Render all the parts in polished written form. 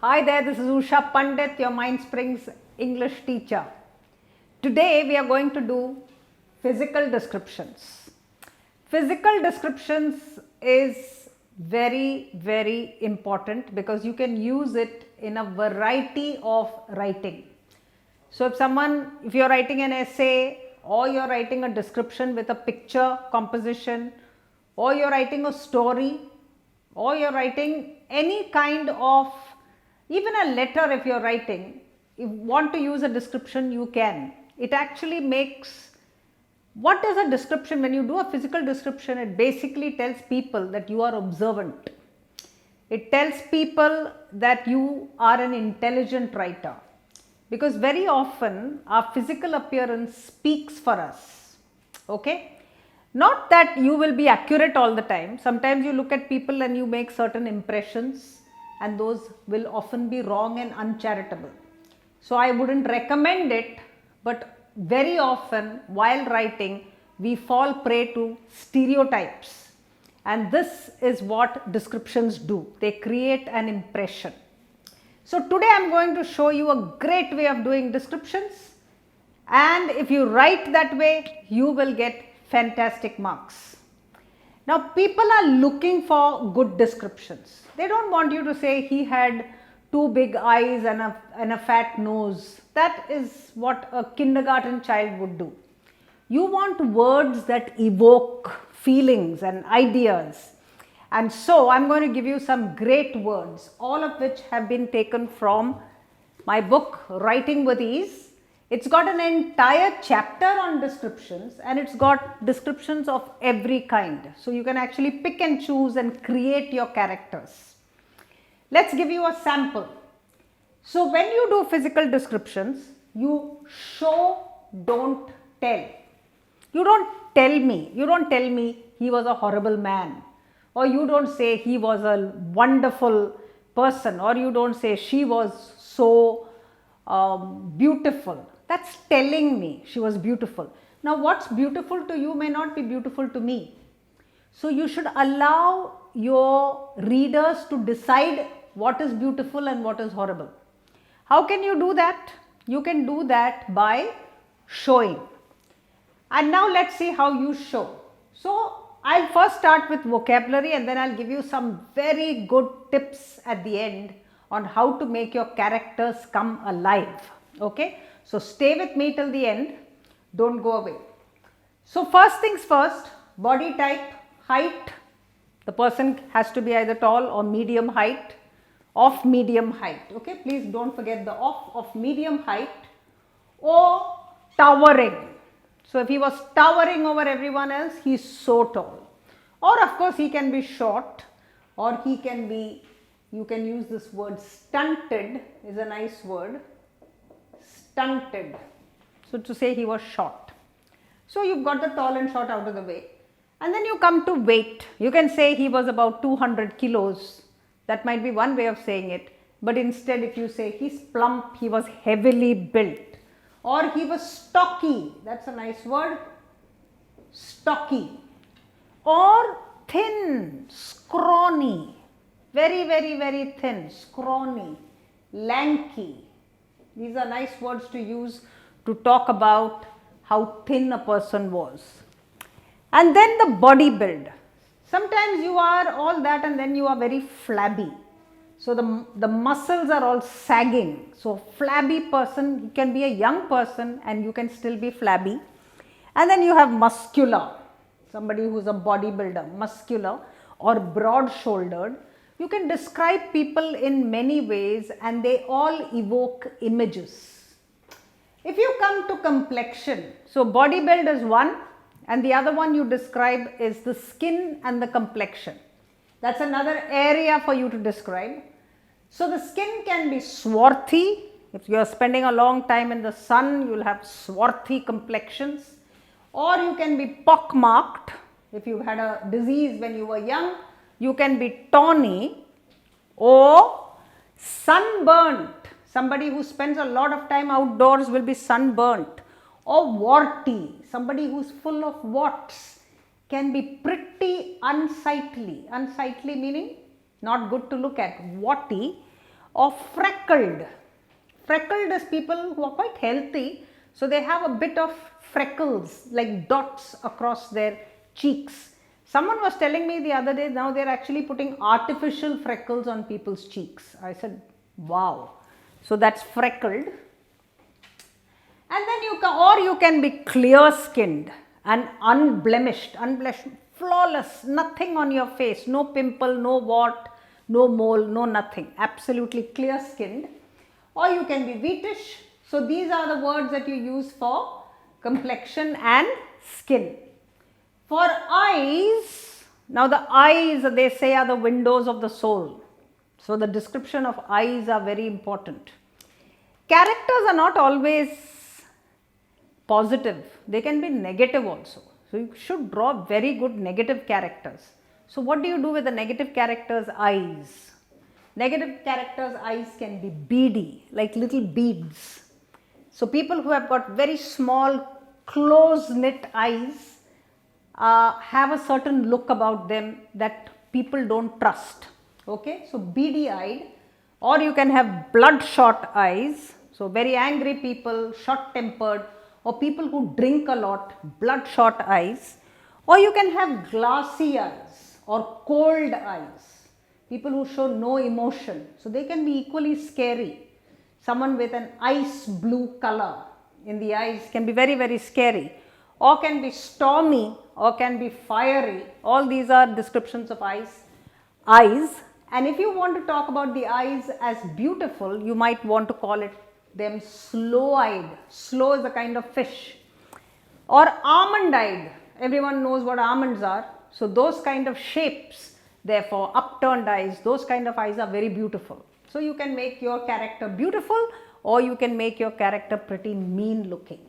Hi there, this is Usha Pandit, your Mindsprings English teacher. Today we are going to do physical descriptions. Physical descriptions is very important because you can use it in a variety of writing. So if you're writing an essay or you're writing a description with a picture composition or you're writing a story or you're writing any kind of, even a letter, if you're writing, if you want to use a description, you can. It actually makes, what is a description? When you do a physical description, it basically tells people that you are observant. It tells people that you are an intelligent writer, because very often our physical appearance speaks for us. Okay? Not that you will be accurate all the time. Sometimes you look at people and you make certain impressions, and those will often be wrong and uncharitable. So I wouldn't recommend it, but very often while writing we fall prey to stereotypes, and this is what descriptions do. They create an impression. So today I am going to show you a great way of doing descriptions, and if you write that way you will get fantastic marks. Now people are looking for good descriptions. They don't want you to say he had two big eyes and a fat nose. That is what a kindergarten child would do. You want words that evoke feelings and ideas. And so I'm going to give you some great words, all of which have been taken from my book, Writing with Ease. It's got an entire chapter on descriptions, and it's got descriptions of every kind. So you can actually pick and choose and create your characters. Let's give you a sample. So when you do physical descriptions, you show, don't tell. You don't tell me he was a horrible man, or you don't say he was a wonderful person, or you don't say she was so beautiful. That's telling me she was beautiful. Now what's beautiful to you may not be beautiful to me. So you should allow your readers to decide what is beautiful and what is horrible. How can you do that? You can do that by showing. And now let's see how you show. So I'll first start with vocabulary, and then I'll give you some very good tips at the end on how to make your characters come alive. Okay? So stay with me till the end. Don't go away. So first things first, body type, height. The person has to be either tall or medium height, of medium height. Okay? Please don't forget the of medium height, or towering. So if he was towering over everyone else, he is so tall. Or of course he can be short, or he can be, you can use this word stunted is a nice word, stunted. So to say he was short. So you've got the tall and short out of the way. And then you come to weight. You can say he was about 200 kilos. That might be one way of saying it. But instead if you say he's plump, he was heavily built. Or he was stocky. That's a nice word. Stocky. Or thin, scrawny. Very thin, scrawny, lanky. These are nice words to use to talk about how thin a person was. And then the body build. Sometimes you are all that and then you are very flabby. So the muscles are all sagging. So flabby person, you can be a young person and you can still be flabby. And then you have muscular, somebody who's a bodybuilder, muscular or broad shouldered. You can describe people in many ways and they all evoke images. If you come to complexion, so body build is one, and the other one you describe is the skin and the complexion. That's another area for you to describe. So the skin can be swarthy. If you are spending a long time in the sun, you will have swarthy complexions. Or you can be pockmarked. If you had a disease when you were young, you can be tawny. Or sunburnt. Somebody who spends a lot of time outdoors will be sunburnt. Or warty. Somebody who's full of warts can be pretty unsightly. Unsightly meaning not good to look at, warty. or freckled. Freckled is people who are quite healthy, so they have a bit of freckles like dots across their cheeks. Someone was telling me the other day, now they're actually putting artificial freckles on people's cheeks. I said, wow. So that's freckled. And then you can be clear skinned and unblemished, flawless, nothing on your face, no pimple, no wart, no mole, no nothing, absolutely clear skinned. Or you can be wheatish. So these are the words that you use for complexion and skin. For eyes, now the eyes they say are the windows of the soul. So the description of eyes are very important. Characters are not always positive, they can be negative also. So you should draw very good negative characters. So what do you do with the negative characters' eyes? Negative characters' eyes can be beady, like little beads. So people who have got very small, close-knit eyes have a certain look about them that people don't trust. Okay, so beady-eyed, or you can have bloodshot eyes. So very angry people, short-tempered, or people who drink a lot, bloodshot eyes. Or you can have glassy eyes or cold eyes, people who show no emotion. So they can be equally scary. Someone with an ice blue color in the eyes can be very, very scary, or can be stormy, or can be fiery. All these are descriptions of eyes. And if you want to talk about the eyes as beautiful, you might want to call them slow-eyed. Slow is a kind of fish. Or almond-eyed. Everyone knows what almonds are. So those kind of shapes, therefore upturned eyes, those kind of eyes are very beautiful. So you can make your character beautiful, or you can make your character pretty mean looking.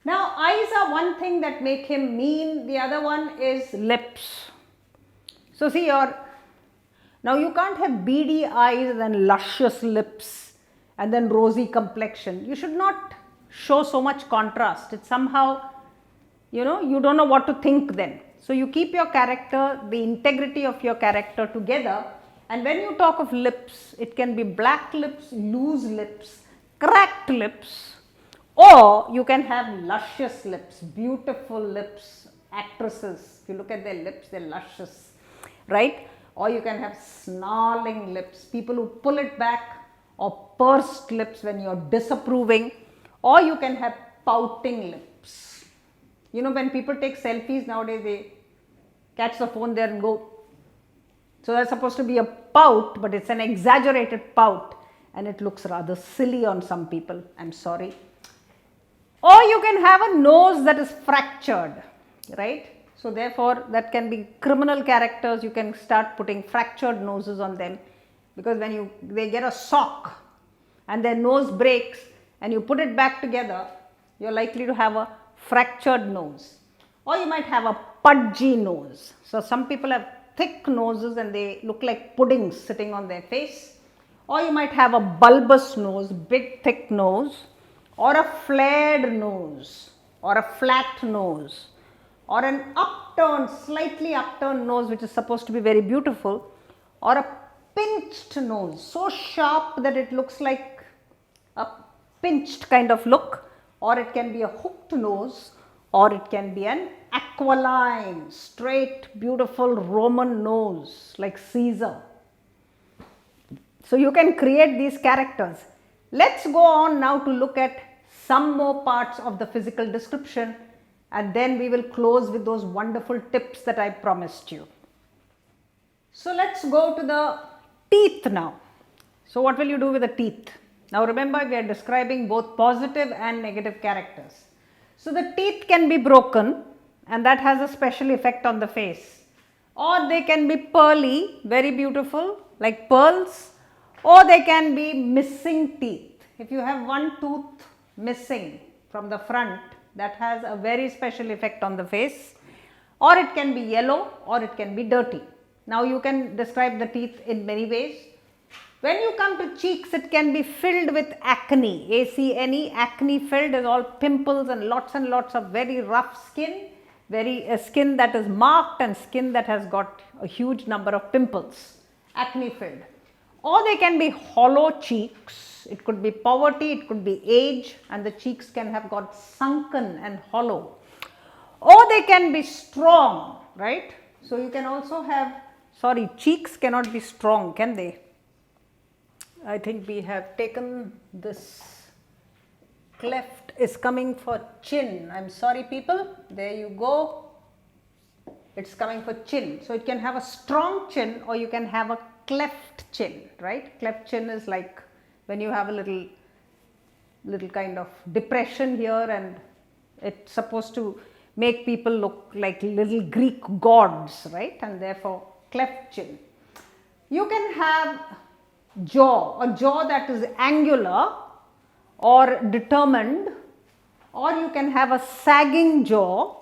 Now eyes are one thing that make him mean, the other one is lips. So see, now you can't have beady eyes and luscious lips and then rosy complexion. You should not show so much contrast. It's somehow, you don't know what to think then. So you keep your character, the integrity of your character together. And when you talk of lips, it can be black lips, loose lips, cracked lips, or you can have luscious lips, beautiful lips. Actresses, if you look at their lips, they're luscious, right? Or you can have snarling lips, people who pull it back, or pursed lips when you're disapproving. Or you can have pouting lips. When people take selfies nowadays, they catch the phone there and go. So that's supposed to be a pout, but it's an exaggerated pout, and it looks rather silly on some people. I'm sorry. Or you can have a nose that is fractured, right? So therefore, that can be criminal characters. You can start putting fractured noses on them, because when they get a sock and their nose breaks and you put it back together, you're likely to have a fractured nose. Or you might have a pudgy nose. So some people have thick noses and they look like puddings sitting on their face. Or you might have a bulbous nose, big thick nose, or a flared nose, or a flat nose, or an upturned, slightly upturned nose, which is supposed to be very beautiful, or a pinched nose, so sharp that it looks like a pinched kind of look. Or it can be a hooked nose, or it can be an aquiline, straight, beautiful Roman nose like Caesar. So you can create these characters. Let's go on now to look at some more parts of the physical description, and then we will close with those wonderful tips that I promised you. So let's go to the teeth now. So what will you do with the teeth? Now remember, we are describing both positive and negative characters. So the teeth can be broken, and that has a special effect on the face. Or they can be pearly, very beautiful, like pearls. Or they can be missing teeth. If you have one tooth missing from the front, that has a very special effect on the face. Or it can be yellow, or it can be dirty. Now you can describe the teeth in many ways. When you come to cheeks, it can be filled with acne, A-C-N-E, acne filled is all pimples and lots of very rough skin, skin that is marked and skin that has got a huge number of pimples, acne filled. or they can be hollow cheeks. It could be poverty, it could be age, and the cheeks can have got sunken and hollow. Or they can be strong, right? So you can also have, sorry, cheeks cannot be strong, can they? I think we have taken this, cleft is coming for chin. I'm sorry people, there you go. It's coming for chin. So it can have a strong chin or you can have a cleft chin, right? Cleft chin is like when you have a little kind of depression here, and it's supposed to make people look like little Greek gods, right? And therefore cleft chin. You can have jaw, a jaw that is angular or determined, or you can have a sagging jaw,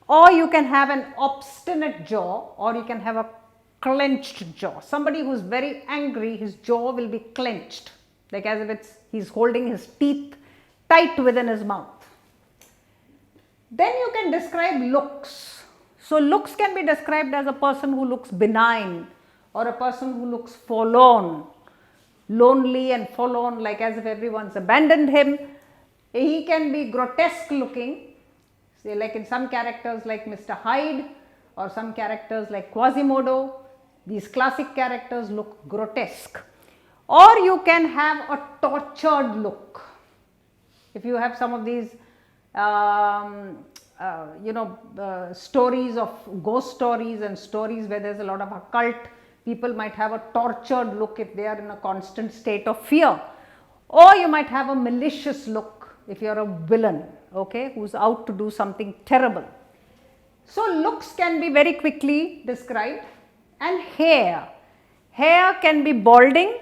or you can have an obstinate jaw, or you can have a clenched jaw. Somebody who's very angry, his jaw will be clenched, like as if he's holding his teeth tight within his mouth. Then you can describe looks. So looks can be described as a person who looks benign, or a person who looks forlorn, lonely and forlorn, like as if everyone's abandoned him. He can be grotesque looking, say like in some characters like Mr. Hyde, or some characters like Quasimodo. These classic characters look grotesque. Or you can have a tortured look. If you have some of these stories of ghost stories and stories where there's a lot of occult, people might have a tortured look if they are in a constant state of fear. Or you might have a malicious look if you are a villain, okay, who's out to do something terrible. So looks can be very quickly described. And hair. Hair can be balding,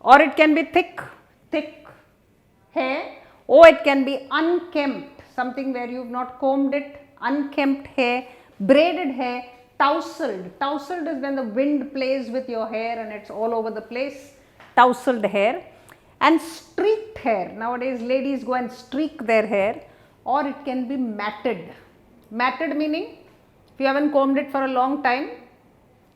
or it can be thick hair, or it can be unkempt, something where you've not combed it, unkempt hair, braided hair, tousled. Tousled is when the wind plays with your hair and it's all over the place, tousled hair. And streaked hair. Nowadays ladies go and streak their hair, or it can be matted. Matted meaning if you haven't combed it for a long time,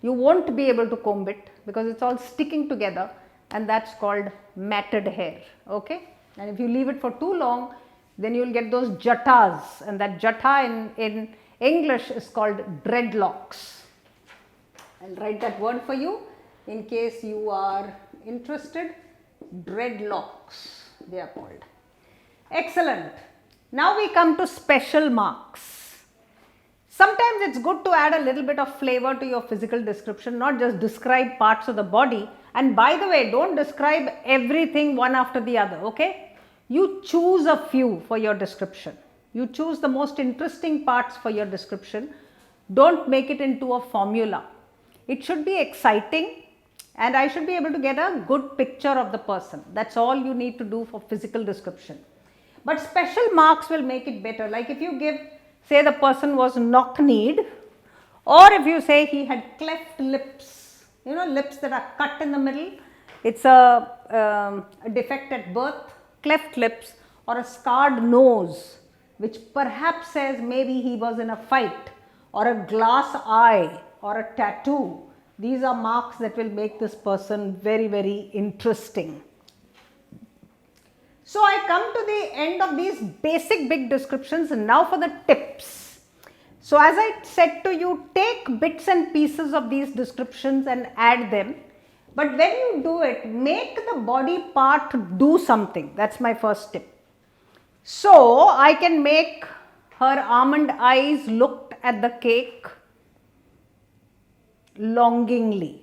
you won't be able to comb it because it's all sticking together, and that's called matted hair, okay. And if you leave it for too long, then you will get those jatas, and that jata in English is called dreadlocks. I'll write that word for you in case you are interested. Dreadlocks, they are called. Excellent. Now we come to special marks. Sometimes it's good to add a little bit of flavor to your physical description, not just describe parts of the body. And by the way, don't describe everything one after the other, okay? You choose a few for your description. You choose the most interesting parts for your description. Don't make it into a formula. It should be exciting, and I should be able to get a good picture of the person. That's all you need to do for physical description. But special marks will make it better. Like if you give, say the person was knock-kneed, or if you say he had cleft lips, you know, lips that are cut in the middle, it's a defect at birth, cleft lips, or a scarred nose, which perhaps says maybe he was in a fight, or a glass eye, or a tattoo. These are marks that will make this person very, very interesting. So I come to the end of these basic big descriptions, and now for the tips. So as I said to you, take bits and pieces of these descriptions and add them. But when you do it, make the body part do something. That's my first tip. So I can make her almond eyes looked at the cake longingly.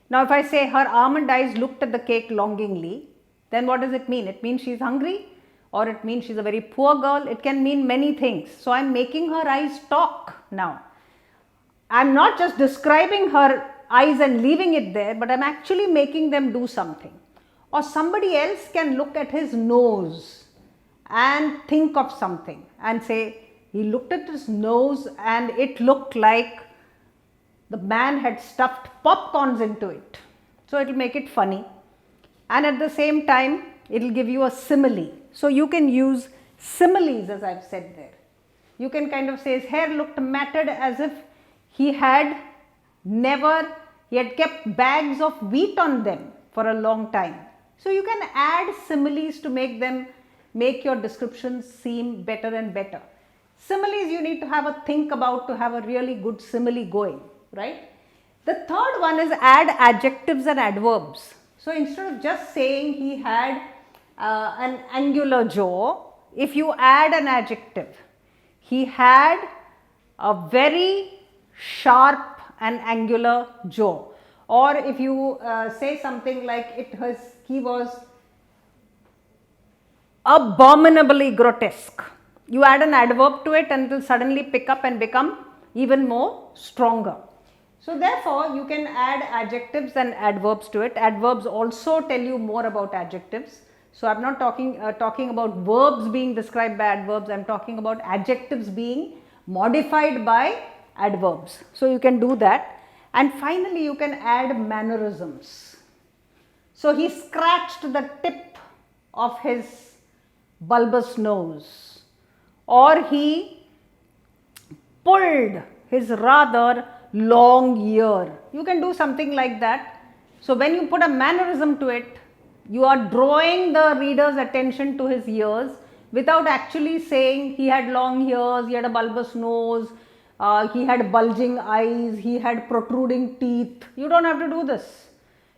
Now if I say her almond eyes looked at the cake longingly, then what does it mean? It means she's hungry, or it means she's a very poor girl. It can mean many things. So I'm making her eyes talk now. I'm not just describing her eyes and leaving it there, but I'm actually making them do something. Or somebody else can look at his nose and think of something and say, he looked at his nose and it looked like the man had stuffed popcorns into it. So it will make it funny. And at the same time, it will give you a simile. So you can use similes, as I've said there. You can kind of say his hair looked matted as if he had never he had kept bags of wheat on them for a long time. So you can add similes to make your descriptions seem better and better. Similes you need to have a think about to have a really good simile going, right? The third one is add adjectives and adverbs. So instead of just saying he had an angular jaw, if you add an adjective, he had a very sharp and angular jaw. Or if you say something like he was abominably grotesque, you add an adverb to it and it will suddenly pick up and become even more stronger. So therefore, you can add adjectives and adverbs to it. Adverbs also tell you more about adjectives. So I am not talking about verbs being described by adverbs, I am talking about adjectives being modified by adverbs. So you can do that. And finally, you can add mannerisms. So he scratched the tip of his bulbous nose, or he pulled his rather long ear. You can do something like that. So when you put a mannerism to it, you are drawing the reader's attention to his ears without actually saying he had long ears, he had a bulbous nose, he had bulging eyes, he had protruding teeth. You don't have to do this.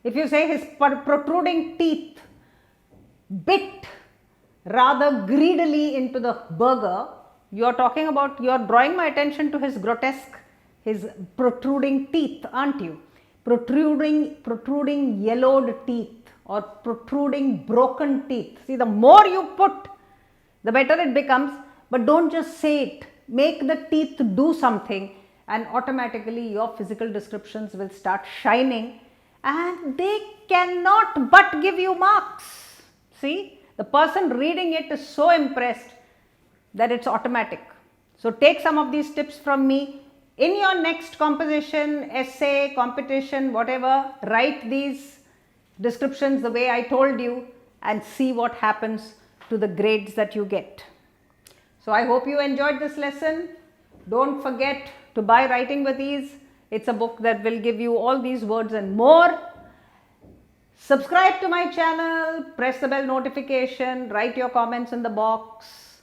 If you say his protruding teeth bit rather greedily into the burger, you are drawing my attention to his grotesque, his protruding teeth, aren't you? Protruding yellowed teeth or protruding broken teeth. See, the more you put, the better it becomes, but don't just say it. Make the teeth do something and automatically your physical descriptions will start shining and they cannot but give you marks. See, the person reading it is so impressed that it's automatic. So take some of these tips from me. In your next composition, essay, competition, whatever, write these descriptions the way I told you and see what happens to the grades that you get. So I hope you enjoyed this lesson. Don't forget to buy Writing with Ease. It's a book that will give you all these words and more. Subscribe to my channel, press the bell notification, write your comments in the box,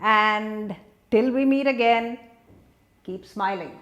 and till we meet again, keep smiling.